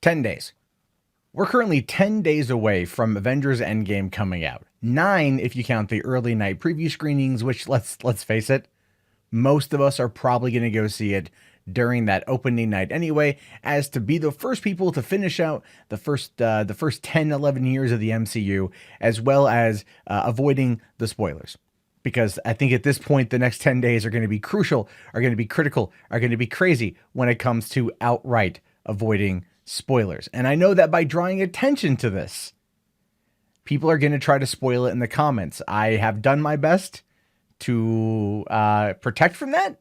10 days. We're currently 10 days away from Avengers Endgame coming out. 9 if you count the early night preview screenings, which let's face it, most of us are probably going to go see it during that opening night anyway, as to be the first people to finish out the first 10, 11 years of the MCU, as well as avoiding the spoilers. Because I think at this point, the next 10 days are going to be crucial, are going to be critical, are going to be crazy when it comes to outright avoiding spoilers. And I know that by drawing attention to this, people are going to try to spoil it in the comments. I have done my best to protect from that,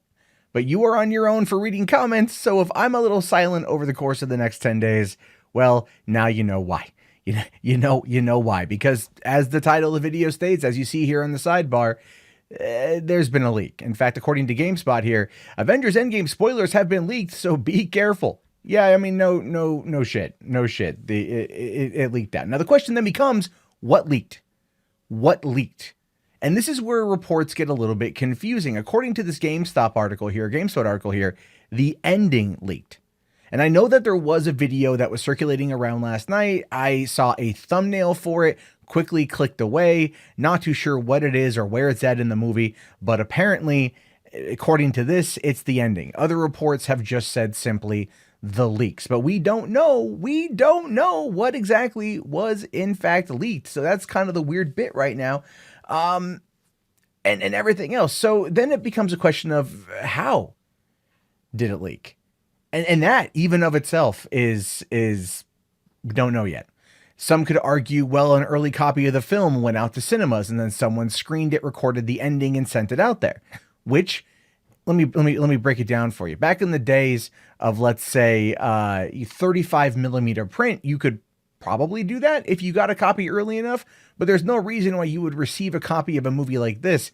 but you are on your own for reading comments. So if I'm a little silent over the course of the next 10 days, well, now you know why. You know why, because as the title of the video states, as you see here on the sidebar, there's been a leak. In fact, according to GameSpot here, Avengers Endgame spoilers have been leaked, so be careful. Yeah, I mean, no shit. It leaked out. Now the question then becomes, what leaked? What leaked? And this is where reports get a little bit confusing. According to this GameSpot article here, the ending leaked. And I know that there was a video that was circulating around last night. I saw a thumbnail for it, quickly clicked away, not too sure what it is or where it's at in the movie, but apparently, according to this, it's the ending. Other reports have just said simply the leaks, but we don't know what exactly was in fact leaked. So that's kind of the weird bit right now. And everything else. So then it becomes a question of how did it leak? And that even of itself is we don't know yet. Some could argue, well, an early copy of the film went out to cinemas and then someone screened it, recorded the ending and sent it out there, which let me break it down for you. Back in the days of, let's say, 35 millimeter print, you could probably do that if you got a copy early enough, but there's no reason why you would receive a copy of a movie like this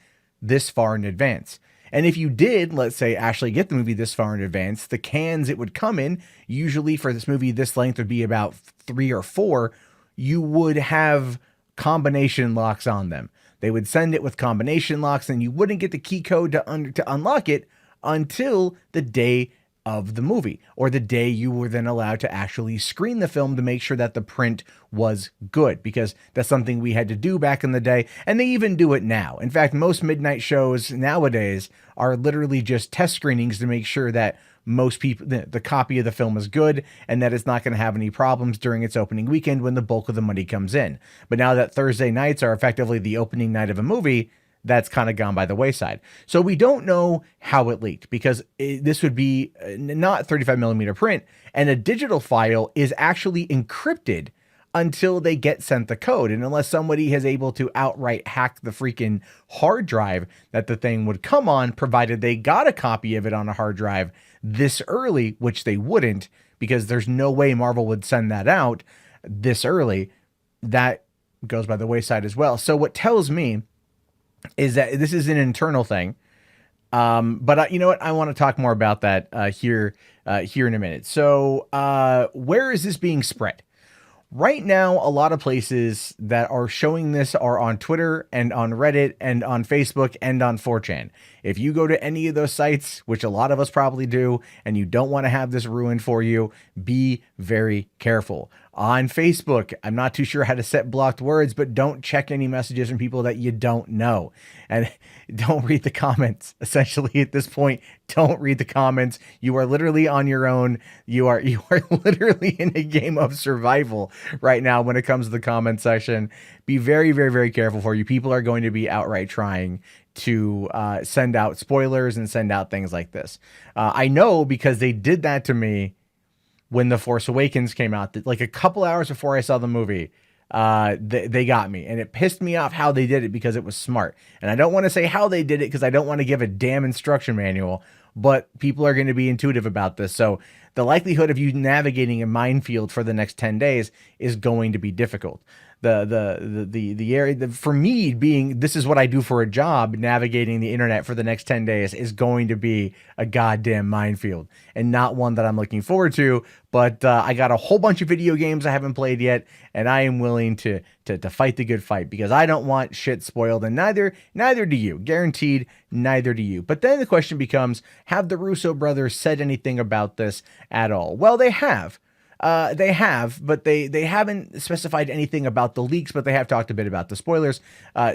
far in advance. And if you did, let's say, actually get the movie this far in advance, the cans it would come in, usually for this movie this length would be about 3 or 4, you would have combination locks on them. They would send it with combination locks, and you wouldn't get the key code to unlock it until the day of the movie, or the day you were then allowed to actually screen the film to make sure that the print was good, because that's something we had to do back in the day, and they even do it now. In fact, most midnight shows nowadays are literally just test screenings to make sure that most people, the copy of the film is good and that it's not going to have any problems during its opening weekend when the bulk of the money comes in. But now that Thursday nights are effectively the opening night of a movie, that's kind of gone by the wayside. So we don't know how it leaked, because this would be not 35 millimeter print, and a digital file is actually encrypted until they get sent the code. And unless somebody is able to outright hack the freaking hard drive that the thing would come on, provided they got a copy of it on a hard drive this early, which they wouldn't, because there's no way Marvel would send that out this early, that goes by the wayside as well. So what tells me is that this is an internal thing. But you know what? I want to talk more about that here in a minute. So where is this being spread? Right now, a lot of places that are showing this are on Twitter and on Reddit and on Facebook and on 4chan. If you go to any of those sites, which a lot of us probably do, and you don't want to have this ruined for you, be very careful. On Facebook, I'm not too sure how to set blocked words, but don't check any messages from people that you don't know. And don't read the comments. Essentially, at this point, don't read the comments. You are literally on your own. You are literally in a game of survival right now when it comes to the comment section. Be very, very, very careful for you. People are going to be outright trying to send out spoilers and send out things like this. I know, because they did that to me when The Force Awakens came out, like a couple hours before I saw the movie. They got me, and it pissed me off how they did it, because it was smart. And I don't want to say how they did it, because I don't want to give a damn instruction manual, but people are going to be intuitive about this. So the likelihood of you navigating a minefield for the next 10 days is going to be difficult. The area, for me, being this is what I do for a job, navigating the internet for the next 10 days is going to be a goddamn minefield, and not one that I'm looking forward to. But I got a whole bunch of video games I haven't played yet, and I am willing to fight the good fight, because I don't want shit spoiled, and neither do you. Guaranteed, neither do you. But then the question becomes, have the Russo brothers said anything about this at all? Well, they have. They have, but they haven't specified anything about the leaks, but they have talked a bit about the spoilers,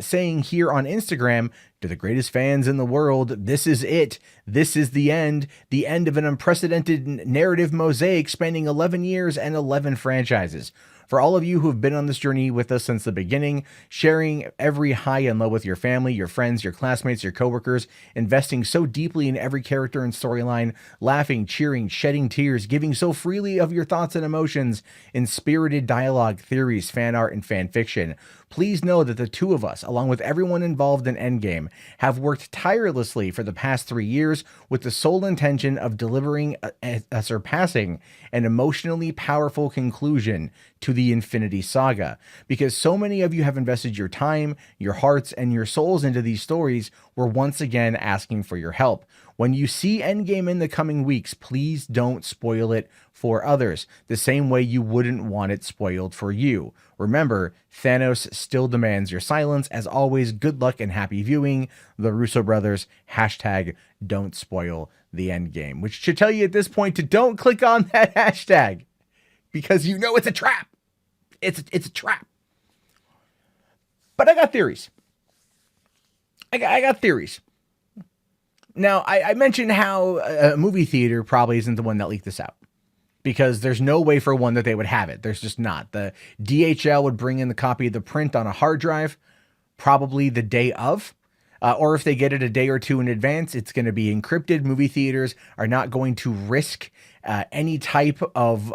saying here on Instagram, to the greatest fans in the world, this is it. This is the end of an unprecedented narrative mosaic spanning 11 years and 11 franchises. For all of you who have been on this journey with us since the beginning, sharing every high and low with your family, your friends, your classmates, your coworkers, investing so deeply in every character and storyline, laughing, cheering, shedding tears, giving so freely of your thoughts and emotions in spirited dialogue, theories, fan art, and fan fiction. Please know that the two of us, along with everyone involved in Endgame, have worked tirelessly for the past 3 years with the sole intention of delivering a surpassing and emotionally powerful conclusion to the Infinity Saga. Because so many of you have invested your time, your hearts, and your souls into these stories, we're once again asking for your help. When you see Endgame in the coming weeks, please don't spoil it for others, the same way you wouldn't want it spoiled for you. Remember, Thanos still demands your silence. As always, good luck and happy viewing. The Russo Brothers, hashtag don't spoil the Endgame, which should tell you at this point to don't click on that hashtag because you know it's a trap. It's a trap. But I got theories. I got theories. Now, I mentioned how a movie theater probably isn't the one that leaked this out, because there's no way for one that they would have it. There's just not. The DHL would bring in the copy of the print on a hard drive, probably the day of, or if they get it a day or two in advance, it's going to be encrypted. Movie theaters are not going to risk any type of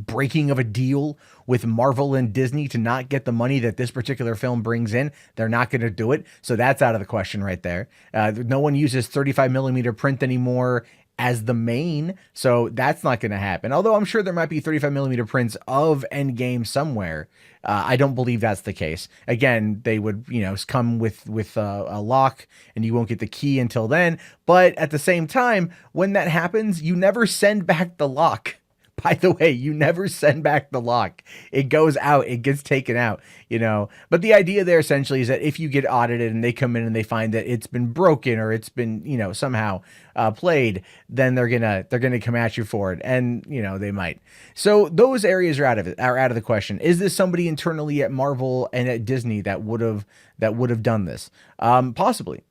breaking of a deal with Marvel and Disney to not get the money that this particular film brings in. They're not going to do it. So that's out of the question right there. No one uses 35 millimeter print anymore as the main, so that's not going to happen. Although I'm sure there might be 35 millimeter prints of Endgame somewhere. I don't believe that's the case. Again, they would, come with a lock, and you won't get the key until then. But at the same time, when that happens, you never send back the lock. By the way, you never send back the lock. It goes out, it gets taken out, But the idea there essentially is that if you get audited and they come in and they find that it's been broken or it's been, somehow played, then they're gonna come at you for it, and they might. So those areas are out of the question. Is this somebody internally at Marvel and at Disney that would have done this? Possibly.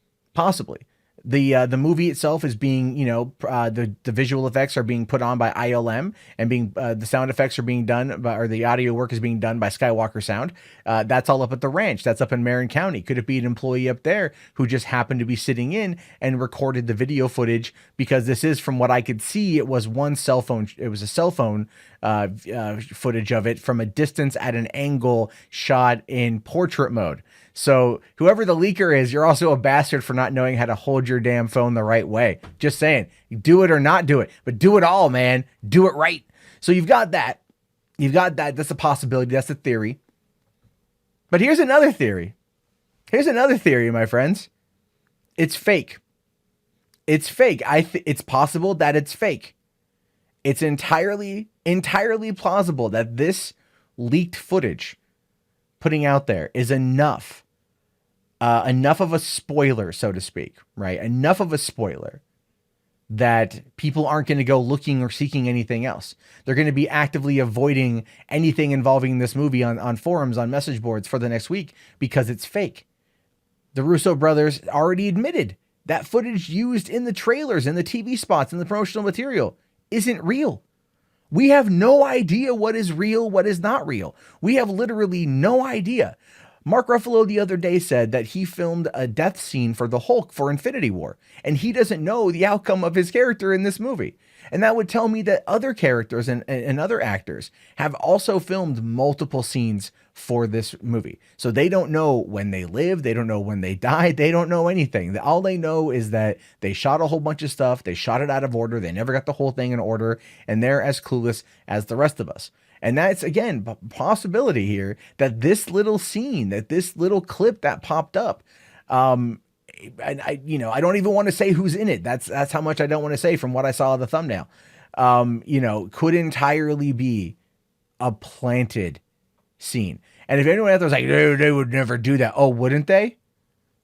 The movie itself is being, the visual effects are being put on by ILM, and the sound effects are being done or the audio work is being done by Skywalker Sound. That's all up at the ranch. That's up in Marin County. Could it be an employee up there who just happened to be sitting in and recorded the video footage? Because this is, from what I could see, it was one cell phone. It was a cell phone footage of it from a distance at an angle shot in portrait mode. So whoever the leaker is, you're also a bastard for not knowing how to hold your damn phone the right way. Just saying, do it or not do it, but do it all, man. Do it right. So you've got that. That's a possibility. That's a theory. But here's another theory. My friends. It's fake. It's fake. It's possible that it's fake. It's entirely plausible that this leaked footage putting out there is enough of a spoiler, so to speak, right? Enough of a spoiler that people aren't going to go looking or seeking anything else. They're going to be actively avoiding anything involving this movie on forums, on message boards for the next week, because it's fake. The Russo brothers already admitted that footage used in the trailers, in the TV spots, in the promotional material isn't real. We have no idea what is real, what is not real. We have literally no idea. Mark Ruffalo the other day said that he filmed a death scene for the Hulk for Infinity War, and he doesn't know the outcome of his character in this movie. And that would tell me that other characters and other actors have also filmed multiple scenes for this movie. So they don't know when they live. They don't know when they died. They don't know anything. All they know is that they shot a whole bunch of stuff. They shot it out of order. They never got the whole thing in order. And they're as clueless as the rest of us. And that's, again, a possibility here that this little scene, that this little clip that popped up, I don't even want to say who's in it. That's how much I don't want to say from what I saw of the thumbnail. Could entirely be a planted scene. And if anyone out there's like, no, they would never do that. Oh, wouldn't they?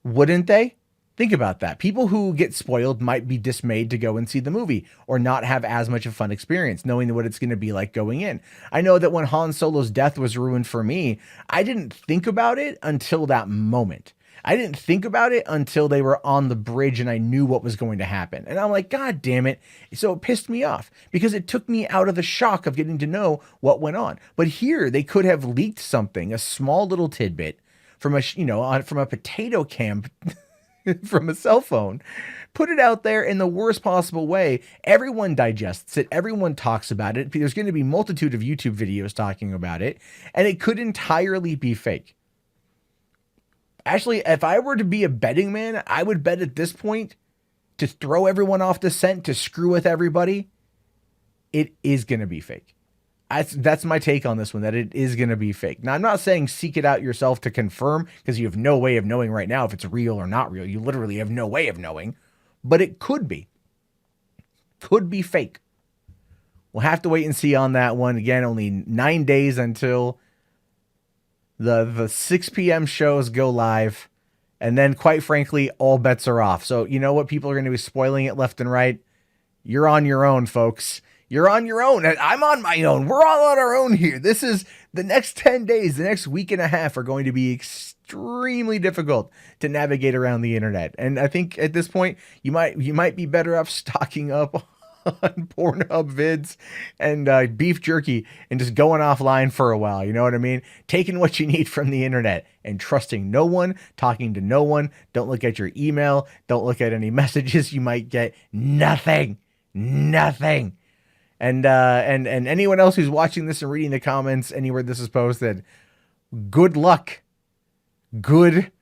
Wouldn't they? Think about that. People who get spoiled might be dismayed to go and see the movie or not have as much of a fun experience knowing what it's going to be like going in. I know that when Han Solo's death was ruined for me, I didn't think about it until that moment. I didn't think about it until they were on the bridge and I knew what was going to happen. And I'm like, God damn it. So it pissed me off because it took me out of the shock of getting to know what went on. But here they could have leaked something, a small little tidbit from from a potato can from a cell phone, put it out there in the worst possible way. Everyone digests it. Everyone talks about it. There's going to be a multitude of YouTube videos talking about it, and it could entirely be fake. Actually, if I were to be a betting man, I would bet at this point to throw everyone off the scent, to screw with everybody. It is going to be fake. That's my take on this one, that it is going to be fake. Now, I'm not saying seek it out yourself to confirm, because you have no way of knowing right now if it's real or not real. You literally have no way of knowing, but it could be. Could be fake. We'll have to wait and see on that one. Again, only 9 days until the 6 p.m. shows go live. And then, quite frankly, all bets are off. So, you know what? People are going to be spoiling it left and right. You're on your own, folks. You're on your own. I'm on my own. We're all on our own here. This is the next 10 days, the next week and a half are going to be extremely difficult to navigate around the internet. And I think at this point, you might be better off stocking up on Pornhub vids and beef jerky and just going offline for a while. You know what I mean? Taking what you need from the internet and trusting no one, talking to no one. Don't look at your email. Don't look at any messages you might get. Nothing. And anyone else who's watching this and reading the comments anywhere this is posted, good luck. Good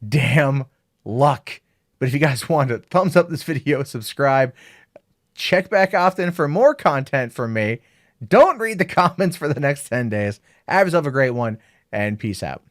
damn luck. But if you guys want to thumbs up this video, subscribe, check back often for more content from me. Don't read the comments for the next 10 days. Have yourself a great one, and peace out.